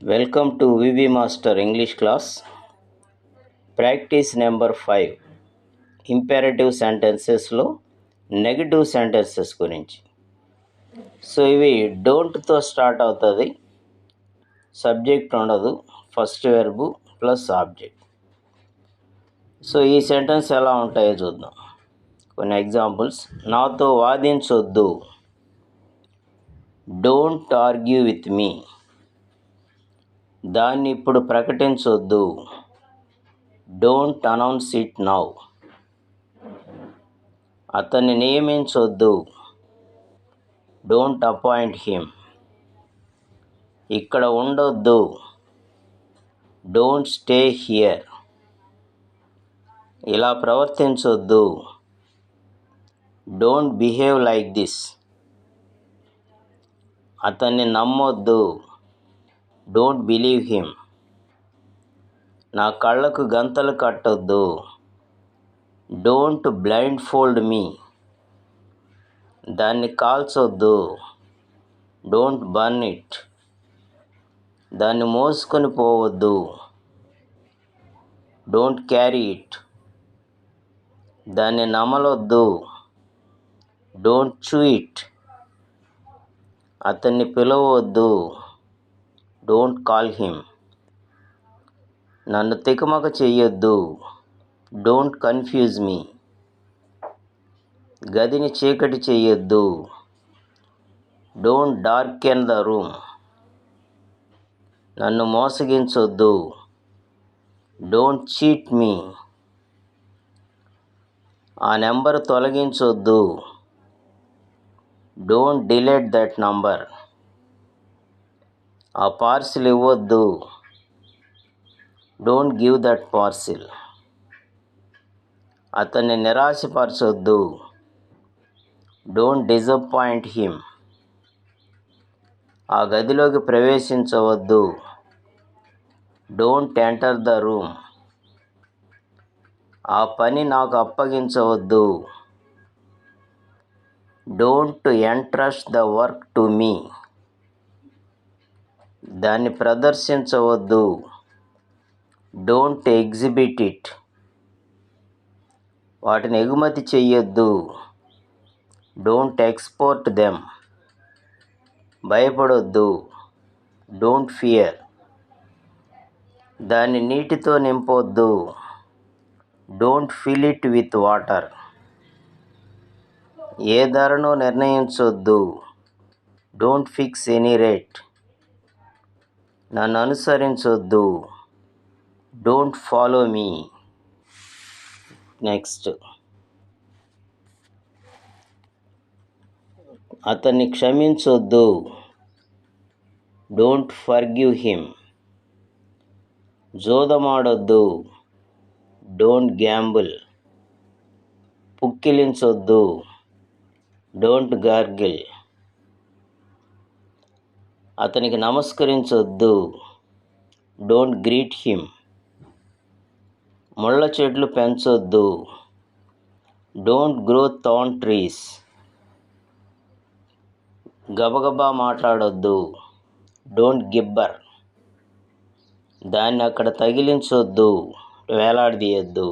Welcome to VV Master English class. Practice number 5. Imperative సెంటెన్సెస్లో negative sentences గురించి. So ఇవి డోంట్తో స్టార్ట్ అవుతుంది, సబ్జెక్ట్ ఉండదు, first verb plus object. So ఈ సెంటెన్స్ ఎలా ఉంటాయో చూద్దాం. కొన్ని ఎగ్జాంపుల్స్. నాతో వాదించొద్దు, డోంట్ ఆర్గ్యూ విత్ మీ. దాన్ని ఇప్పుడు ప్రకటించొద్దు, డోంట్ అనౌన్స్ ఇట్ నౌ. అతన్ని నియమించొద్దు, డోంట్ అపాయింట్ హిమ్. ఇక్కడ ఉండొద్దు, డోంట్ స్టే హియర్. ఇలా ప్రవర్తించొద్దు, డోంట్ బిహేవ్ లైక్ దిస్. అతన్ని నమ్మొద్దు, డోంట్ బిలీవ్ హిమ్. నా కళ్ళకు గంతలు కట్టొద్దు, డోంట్ బ్లైండ్ ఫోల్డ్ మీ. దాన్ని కాల్చొద్దు, డోంట్ బర్న్ ఇట్. దాన్ని మోసుకొని పోవద్దు, డోంట్ క్యారీ ఇట్. దాన్ని నమలొద్దు, డోంట్ చూ ఇట్. అతన్ని పిలవద్దు, డోంట్ కాల్ హిమ్. నన్ను తికమక చెయ్యొద్దు, డోంట్ కన్ఫ్యూజ్ మీ. గదిని చీకటి చెయ్యొద్దు, డోంట్ డార్కెన్ ద రూమ్. నన్ను మోసగించొద్దు, డోంట్ చీట్ మీ. ఆ నెంబర్ తొలగించొద్దు, డోంట్ డిలీట్ దట్ నంబర్. ఆ పార్సిల్ ఇవ్వద్దు, డోంట్ గివ్ దట్ పార్సిల్. అతన్ని నిరాశపరచొద్దు, డోంట్ డిసప్పాయింట్ హిమ్. ఆ గదిలోకి ప్రవేశించవద్దు, డోంట్ ఎంటర్ ద రూమ్. ఆ పని నాకు అప్పగించవద్దు, don't entrust the work to me. దాన్ని ప్రదర్శించవద్దు, డోంట్ ఎగ్జిబిట్ ఇట్. వాటిని ఎగుమతి చెయ్యొద్దు, డోంట్ ఎక్స్పోర్ట్ దెమ్. భయపడొద్దు, డోంట్ ఫియర్. దాన్ని నీటితో నింపొద్దు, don't fill it with water. ఏ ధరను నిర్ణయించొద్దు, డోంట్ ఫిక్స్ ఎనీ రేట్. నన్ను అనుసరించొద్దు, డోంట్ ఫాలో మీ. నెక్స్ట్. అతన్ని క్షమించొద్దు, డోంట్ ఫర్గివ్ హిమ్. జోదమాడొద్దు, డోంట్ గ్యాంబుల్. పుక్కిలించొద్దు, డోంట్ గార్గిల్. అతనికి నమస్కరించొద్దు, డోంట్ గ్రీట్ హిమ్. ముళ్ళ చెట్లు పెంచొద్దు, డోంట్ గ్రో థార్న్ ట్రీస్. గబగబా మాట్లాడొద్దు, డోంట్ గిబ్బర్. దాన్ని అక్కడ తగిలించొద్దు, వేలాడదీయొద్దు,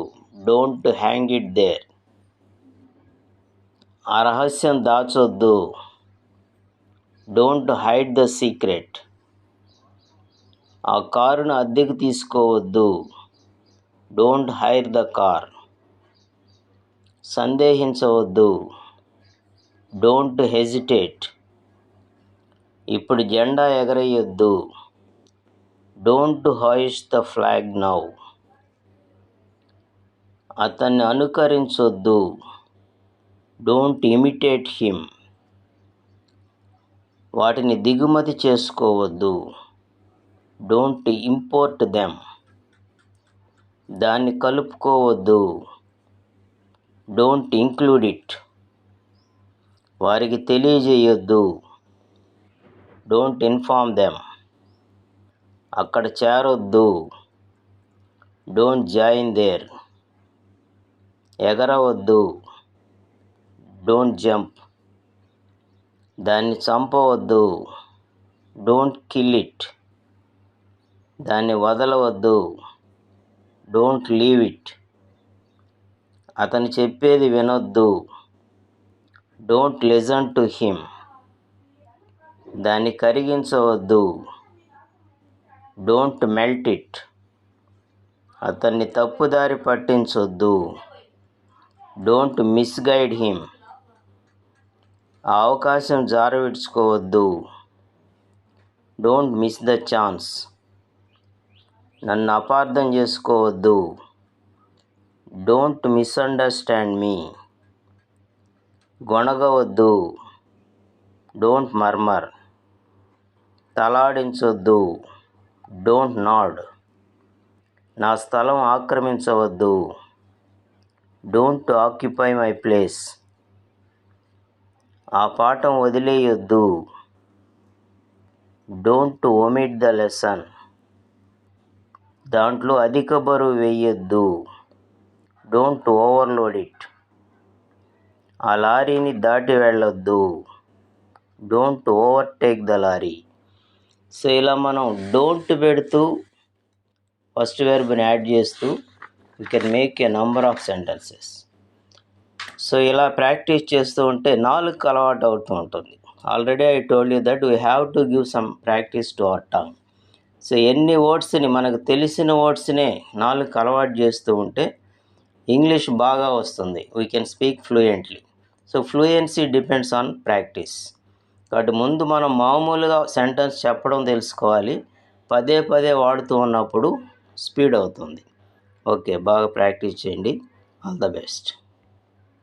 డోంట్ హ్యాంగ్ ఇట్ దేర్. ఆ రహస్యం దాచొద్దు, డోంట్ హైడ్ ద సీక్రెట్. ఆ కారును అద్దెకు తీసుకోవద్దు, డోంట్ హైర్ ద కార్. సందేహించవద్దు, డోంట్ హెజిటేట్. ఇప్పుడు జెండా ఎగరేయొద్దు, don't hoist the flag now. అతన్ని అనుకరించొద్దు, డోంట్ ఇమిటేట్ హిమ్. వాటిని దిగుమతి చేసుకోవద్దు, డోంట్ ఇంపోర్ట్ దెమ్. దాన్ని కలుపుకోవద్దు, డోంట్ ఇంక్లూడ్ ఇట్. వారికి తెలియజేయొద్దు, డోంట్ ఇన్ఫార్మ్ దెమ్. అక్కడ చేరొద్దు, డోంట్ జాయిన్ దేర్. ఎగరవద్దు, డోంట్ జంప్. దాన్ని చంపవద్దు, డోంట్ కిల్ ఇట్. దాన్ని వదలవద్దు. Don't leave it. అతను చెప్పేది వినొద్దు. Don't listen to him. దాన్ని కరిగించవద్దు. Don't melt it. అతన్ని తప్పుదారి పట్టించొద్దు. Don't misguide him. ఆ అవకాశం జారవిడ్చుకోవద్దు. Don't miss the chance. నన్ను అపార్థం చేసుకోవద్దు. Don't misunderstand me. గొణగవద్దు. Don't murmur. తలాడించొద్దు. Don't nod. నా స్థలం ఆక్రమించవద్దు. Don't occupy my place. ఆ పాఠం వదిలేయొద్దు. Don't omit the lesson. దాంట్లో అధిక బరువు వేయొద్దు. Don't overload it. ఆ లారీని దాటి వెళ్ళొద్దు. Don't overtake the lorry. So ఇలా మనం డోంట్ పెడుతూ ఫస్ట్ వెర్బ్ని యాడ్ చేస్తూ you can make a number of sentences. So ఇలా ప్రాక్టీస్ చేస్తూ ఉంటే నాలుగు అలవాటు అవుతూ ఉంటుంది. Already I told you that we have to give some practice to our tongue. So ఎన్ని వర్డ్స్ని మనకు తెలిసిన వర్డ్స్నే నాలుగు అలవాటు చేస్తూ ఉంటే ఇంగ్లీష్ బాగా వస్తుంది. We can speak fluently. So fluency depends on practice. కాబట్టి ముందు మనం మామూలుగా సెంటెన్స్ చెప్పడం తెలుసుకోవాలి. పదే పదే వాడుతూ ఉన్నప్పుడు స్పీడ్ అవుతుంది. ఓకే, బాగా ప్రాక్టీస్ చేయండి. All the best.